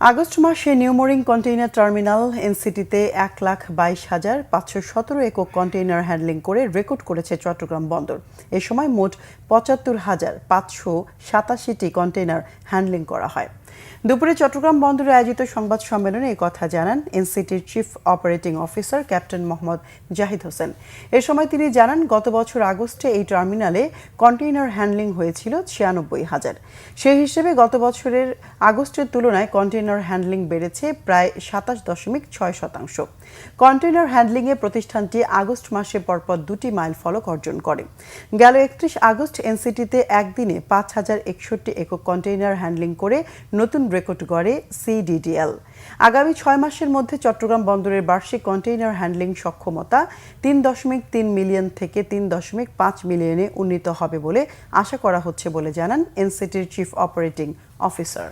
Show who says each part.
Speaker 1: August মাসে New Mooring container terminal এনসিটিতে ১,২২,৫১৭ একক container handling করে রেকর্ড করেছে চট্টগ্রাম বন্দর। এ সময় মোট ৭৫,৫৮৭টি কন্টেইনার হ্যান্ডলিং করা হয়। দুপুরে চট্টগ্রাম বন্দরে আয়োজিত সংবাদ সম্মেলনে এই কথা জানান এনসিটির chief operating officer captain Mohammad Zahid Hossain. এ সময় তিনি জানান, গত বছর আগস্টে এই টার্মিনালে কন্টেইনার হ্যান্ডলিং হয়েছিল ৯৬,০০০। সেই হিসেবে গত বছরের আগস্টের তুলনায় কন্টেইনার হ্যান্ডলিং বেড়েছে প্রায় ২৭.৬%। কন্টেইনার হ্যান্ডলিংয়ে প্রতিষ্ঠানটি আগস্ট মাসে পরপর ২টি মাইল ফলক অর্জন করে। গেল ৩১ আগস্ট এনসিটিতে একদিনে ৫,০৬১ একক কন্টেইনার হ্যান্ডলিং করে নতুন রেকর্ড গড়ে সিডিডিএল। আগামী ৬ মাসের মধ্যে চট্টগ্রাম বন্দরের বার্ষিক কন্টেইনার হ্যান্ডলিং সক্ষমতা ৩.৩ মিলিয়ন থেকে ৩.৫ মিলিয়নে উন্নীত হবে বলে আশা করা হচ্ছে বলে জানান এনসিটির চিফ অপারেটিং অফিসার।